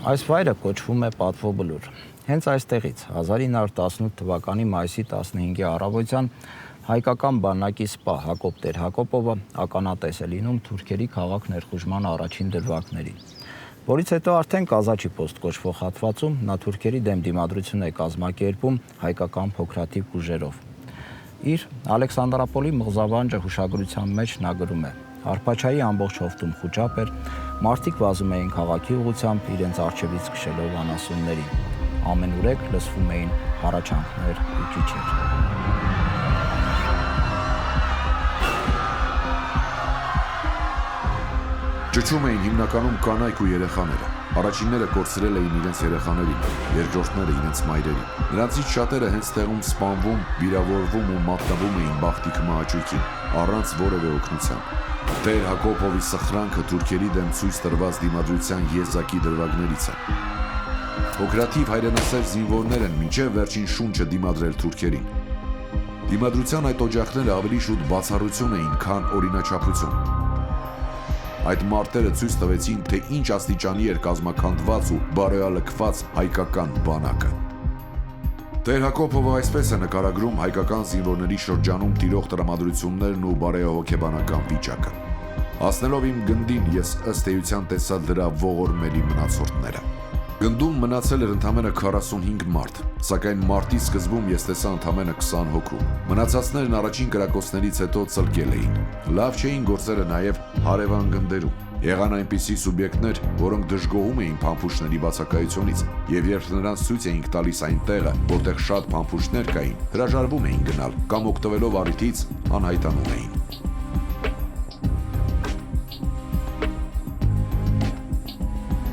Այս վայրը կոչվում է Պատվո Բլուր։ Հենց այստեղից 1918 թվականի մայիսի 15-ի առավոտյան հայկական բանակի սպա Հակոբ Տեր-Հակոպովը ականատես է լինում թուրքերի քաղաք ներխուժման առաջին դրվագներին, որից հետո արդեն Կազաչի պոստ կոչվող հատվածում նա թուրքերի դեմ դիմադրություն է կազմակերպում հայկական փոքրաթիվ ուժերով։ Իր Ալեքսանդրապոլի մղզավանջը հուշագրության մեջ նա գրում է. Արփաչայի ամբողջ հովտում խուճապ էր, մարդիկ վազում էին քաղաքի ուղղությամբ իրենց առջևից քշելով անասուններին։ Ամենուրեք լսվում էին հառաչանքներ ու ճիչեր։ Ճչում էին հիմնականում կանայք ու երեխաները։ Առաջինները կորցրել էին իրենց երեխաներին, երկրորդները իրենց մայրերին։ Նրանցից շատերը հենց տեղում սպանվում, վիրավորվում ու մատնվում էին բախտի քմահաճույքին, առանց որևէ օգնության։ Տեր Հակոպովի սխրանքը թուրքերի դեմ ցույց տրված դիմադրության եզակի դրվագներից է։ Փոքրաթիվ հայրենասեր զինվորներ են մինչև վերջին շունչը դիմադրել թուրքերին։ Դիմադրության այդ օջախները ավելի շուտ բացառություն էին, քան օրինաչափություն։ Այդ մարտերը ցույց տվեցին, թե ինչ աստիճանի էր կազմաքանդված ու բարոյալքված հայկական բանակը։ Տեր Հակոպովը այսպես է նկարագրում հայկական զինվորների շրջանում տիրող տրամադրություններն ու բարոյահոգեբանական վիճակը։ Հասնելով իմ գնդին, ես ըստ էության տեսա դրա ողորմելի մնացորդները։ Գնդում մնացել էր ընդամենը 45 մարդ, սակայն մարտի սկզբում ես տեսա ընդամենը 20 հոգու։ Մնացածներն առաջին կրակոցներից հետո ծլկել էին։ Լավ չէին գործերը նաև հարևան գնդերում։ Եղան այնպիսի սուբյեկտներ, որոնք դժգոհում էին փամփուշտների բացակայությունից, եւ երբ նրանց ցույց էինք տալիս այն տեղը, որտեղ շատ փամփուշտներ կային, հրաժարվում էին գնալ կամ օգտվելով առիթից անհայտանում էին։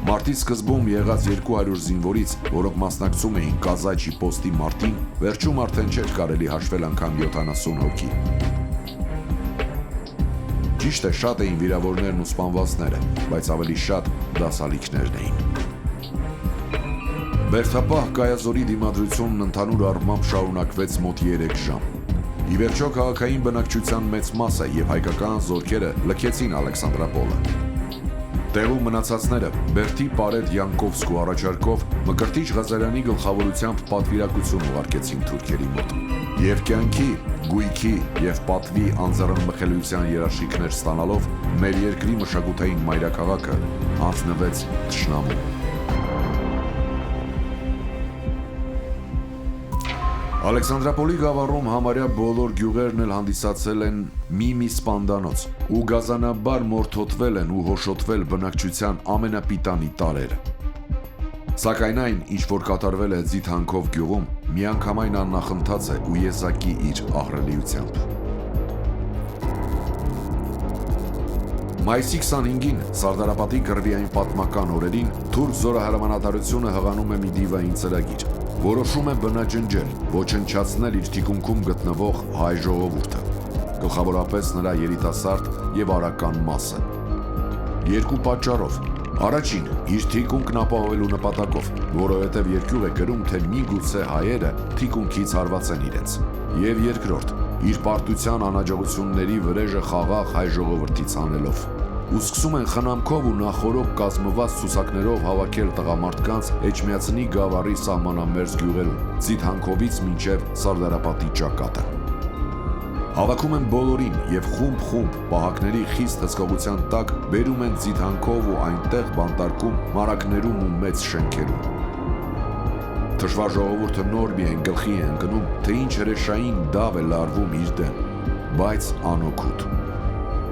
Մարտի սկզբում եղած 200 զինվորից, որոնք մասնակցում էին Կազաչի պոստի մարտին, վերջում արդեն չէր կարելի հաշվել անգամ 70 հոգի։ Ճիշտ է, շատ էին վիրավորներն ու սպանվածները, բայց ավելի շատ դասալիքներն էին։ Բերդապահ Կայազորի դիմադրությունն ընդհանուր առմամբ շարունակվեց մոտ 3 ժամ։ Ի վերջո քաղաքային բնակչության մեծ մասը եւ հայկական զորքերը լքեցին Ալեքսանդրապոլը։ Տեղում մնացածները Բերդի Պարետ Յանկովսկու առաջարկով Մկրտիչ Ղազարյանի գլխավորությամբ պատվիրակություն ուղարկեցին թուրքերի մոտ։ Եվ կյանքի, գույքի եւ պատվի անձեռնմխելիության երաշխիքներ ստանալով մեր երկրի մշակութային մայրաքաղաքը հանձնվեց թշնամու։ Ալեքսանդրապոլի գավառում համարյա բոլոր գյուղերն էլ հանդիսացել են մի սպանդանոց ու գազանաբար մորթոտվել են ու հոշոտվել բնակչության ամենապիտանի տարրերը։ Սակայն այն, ինչ որ կատարվել է Ձիթանքով գյուղում, միանգամայն աննախընթաց է ու եզակի իր ահռելիությամբ։ Մայիսի 25-ին Սարդարապատի գրվի այն պատմական օրերին թուրք զորահրամանատարությունը հղանում է մի դիվային ծրագիր։ Որոշում է բնաջնջել, ոչնչացնել իր թիկունքում գտնվող հայ ժողովուրդը, գլխավորապես նրա երիտասարդ եւ արական մասը։ Երկու պատճառով։ Առաջին, իր թիկունքն ապահովելու նպատակով, որովհետև երկյուղ է գրում, թե միգուցե հայերը թիկունքից հարվածեն իրենց։ Եվ երկրորդ, իր պարտության անհաջողությունների վրեժը խաղաղ հայ ժողովրդից անելով։ Ու սկսում են խնամքով ու նախորոք կազմված ցուցակներով հավաքել տղամարդկանց Էջմիածնի գավառի սահմանամերձ գյուղերում, Ձիթանքովից մինչև Սարդարապատի ճակատը։ Հավաքում են բոլորին եւ խումբ պահակների խիստ հսկողության տակ բերում են Ձիթանքով ու այնտեղ բանտարկում մարակներում ու մեծ շենքերում։ Թշվառ ժողովուրդը նոր միայն գլխի է ընկնում, թե ինչ հրեշային դավ է լարվում իր դեմ, բայց անօգուտ։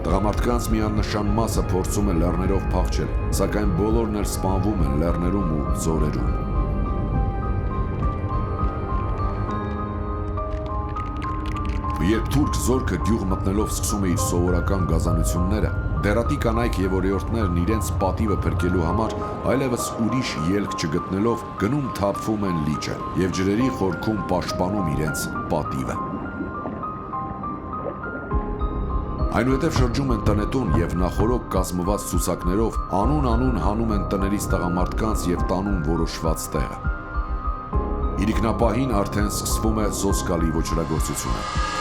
Տղամարդկանց մի աննշան մասը փորձում է լեռներով փախչել, սակայն բոլորն էլ սպանվում են լեռներում ու ձորերում։ Երբ թուրք զորքը գյուղ մտնելով սկսում է իր սովորական գազանությունները, Դերատի կանայք եւ օրիորդներն իրենց պատիվը փրկելու համար այլևս ուրիշ ելք չգտնելով գնում թափվում են լիճը եւ ջրերի խորքում պաշտպանում իրենց պատիվը։ Այնուհետև շրջում են տնետուն եւ նախորոք կազմված ցուցակներով անուն հանում են տներից տղամարդկանց եւ տանուն որոշված տեղը։ Իրիկնապահին արդեն սկսվում է զոսկալի ոչրագործությունը։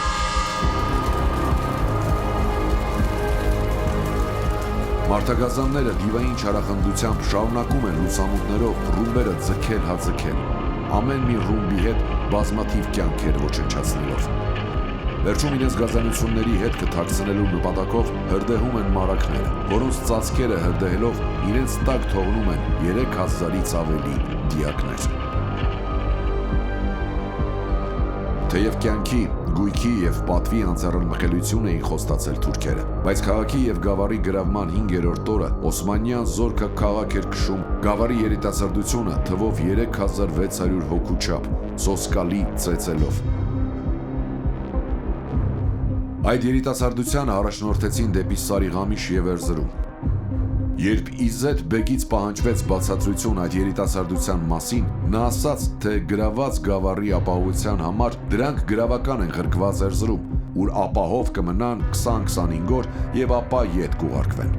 Մարտագազանները դիվային չարախնդությամբ շարունակում են լուսամուտներով ռումբերը ձգել։ Ամեն մի ռումբի հետ բազմաթիվ կյանքեր ոչնչացնելով։ Վերջում իրենց գազանությունների հետ կթաքցնելու նպատակով հրդեհում են մարակները, որոնց ծածկերը հրդեհելով իրենց տակ թողնում են 3000-ից ավելի դիակներ։ Թեև կյանքի, գույքի եւ պատվի անձեռնմխելիություն էին խոստացել թուրքերը, բայց քաղաքի եւ գավառի գրավման 5-րդ օրը Օսմանյան զորքը քաղաք էր քշում գավառի երիտասարդությունը թվով 3600 հոգու չափ, սոսկալի ծեծելով։ Այդ երիտասարդությանը առաջնորդեցին դեպի Սարիղամիշ եւ Էրզրում։ Երբ Իզետ բեգից պահանջվեց բացատրություն այդ երիտասարդության մասին, նա ասաց, թե գրաված գավառի ապահովության համար դրանք գրավական են ղրկված Էրզրում, ուր ապահով կմնան 20-25 օր եւ ապա ետ կուղարկվեն։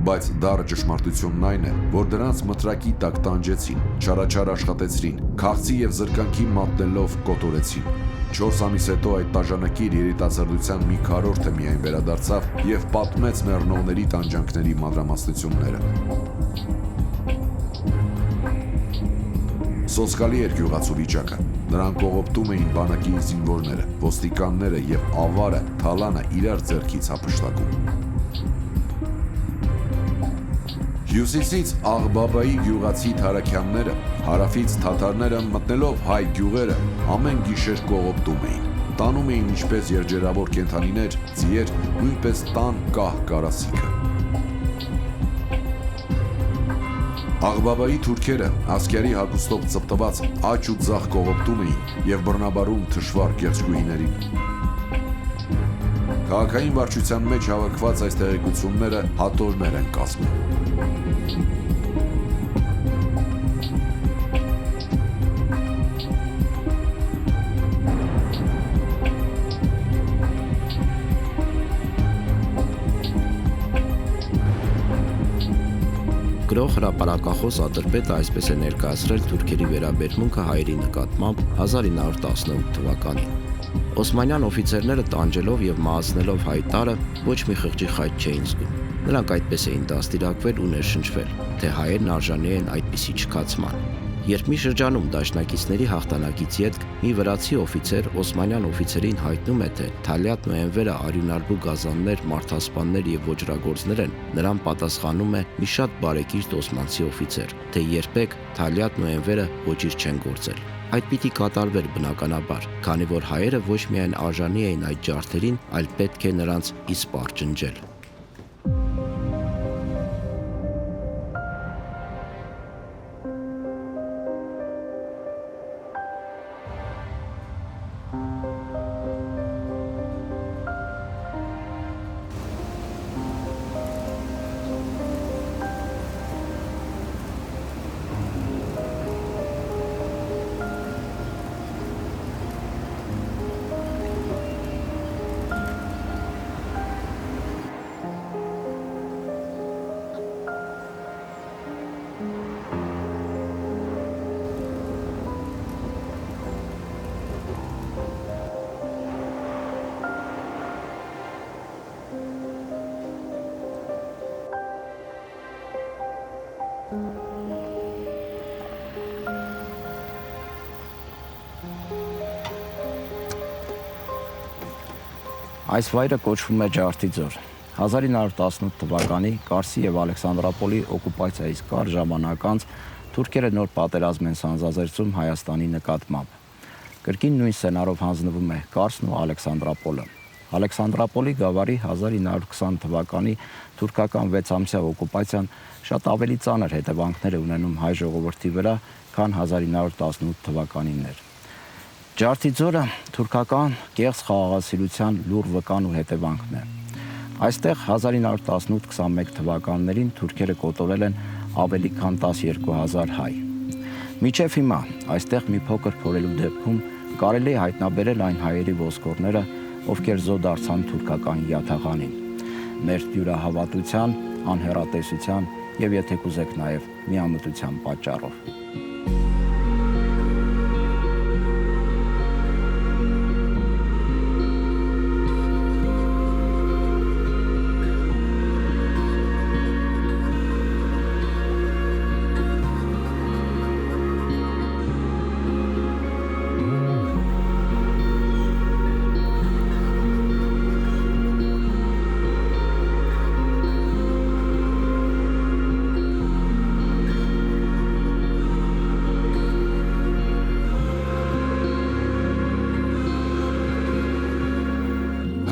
Բայց դառը ճշմարտությունն այն է, որ դրանց մտրակի տակ տանջեցին, չարաչար աշխատեցրին, քաղցի եւ զրկանքի մատնելով կոտորեցին։ 4 ամիս հետո այդ տաժանակիր երիտասարդության մի քառորդը միայն վերադարձավ եւ պատմեց մեռնողների տանջանքների մանրամասնությունները։ Սոսկալի էր գյուղացու վիճակը։ Նրանք կողոպտում էին բանակի զինվորները, ոստիկանները եւ ավարը, թալանը իրար ձեռքից հափշտակում։ Հյուսիսից Աղբաբայի գյուղացի թարաքյանները, հարավից թաթարները մտնելով հայ գյուղերը ամեն գիշեր կողոպտում էին։ Տանում էին ինչպես երջերավոր կենդանիներ, ձիեր, նույնպես տան կահ կարասիքը։ Աղբաբայի թուրքերը ասկյարի հագուստով ծպտված աջ ու ձախ կողոպտում էին եւ բռնաբարում թշվառ կեղծգույներին։ Քաղաքային վարչության մեջ հավաքված այս տեղեկությունները հատորներ են կազմում։ Գրող հրապարակախոս Ատրպետը այսպես է ներկայացրել թուրքերի վերաբերմունքը հայերի նկատմամբ 1918 թվականին։ Օսմանյան օֆիցերները տանջելով եւ մահացնելով հայ տարը ոչ մի խղճի խայտ չէին զգում։ Նրանք այդպես էին դաստիարակվել ու ներշնչվել, թե հայերն արժանի են այդպիսի չքացման։ Երբ մի շրջանում դաշնակիցների հաղթանակից ետք մի վրացի օֆիցեր օսմանյան օֆիցերին հայտնում է, թե Թալյատ Նոյեմվերը արյունարբու գազաններ, մարդասպաններ եւ ոճրագործներ են, նրան պատասխանում է մի շատ բարեկիրթ օսմանցի օֆիցեր, թե երբեք Թալյատ Նոյեմվերը ոչինչ չեն գործել։ Այդ պիտի կատարվեր բնականաբար, քանի որ հայերը ոչ միայն արժանի էին այդ ջարդերին, այլ պետք է նրանց իսպառ ջնջել։ Այս վայրը կոչվում է Ջարդի ձոր։ 1918 թվականի Կարսի եւ Ալեքսանդրապոլի օկուպացիայից կար ժամանակ անց թուրքերը նոր պատերազմ են սանձազերծում Հայաստանի նկատմամբ։ Կրկին նույն սցենարով հանձնվում է Կարսն ու Ալեքսանդրապոլը։ Ալեքսանդրապոլի գավառի 1920 թվականի թուրքական 6-ամսյա օկուպացիան շատ ավելի ծանր հետևանքներ է ունենում հայ ժողովրդի վրա, քան 1918 թվականին էր։ Ջարդի ձորը թուրքական կեղծ խաղաղասիրության լուռ վկան ու հետևանքն է։ Այստեղ 1918-21 թվականներին թուրքերը կոտորել են ավելի քան 12,000 հայ։ Մինչև հիմա այստեղ մի փոքր փորելու դեպքում կարելի է հայտնաբերել այն հայերի ոսկորները, ովքեր զոհ դարձան թուրքական յաթաղանին, մեր դյուրահավատության, անհեռատեսության եւ եթե կուզեք նաեւ միամտության պատճառով։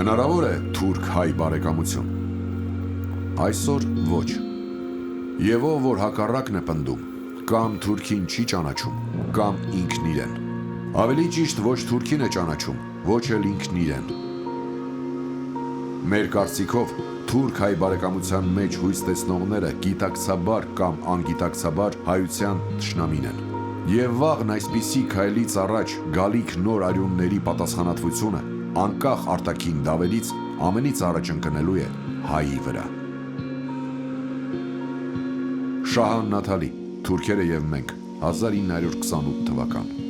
Հնարավոր է թուրք-հայ բարեկամություն։ Այսօր ոչ։ Եվ ով որ հակառակն է պնդում, կամ թուրքին չի ճանաչում, կամ ինքն իրեն։ Ավելի ճիշտ ոչ թուրքին է ճանաչում, ոչ էլ ինքն իրեն։ Մեր կարծիքով թուրք-հայ բարեկամության մեջ հույս տեսնողները գիտակցաբար կամ անգիտակցաբար հայության թշնամին են։ Եվ վաղն այսպիսի քայլից առաջ գալիք նոր արյունների պատասխանատվությունը անկախ արտաքին դավերից ամենից առաջ ընկնելու է հայի վրա։ Շահան Նաթալի, թուրքերը եւ մենք, 1928 թվական։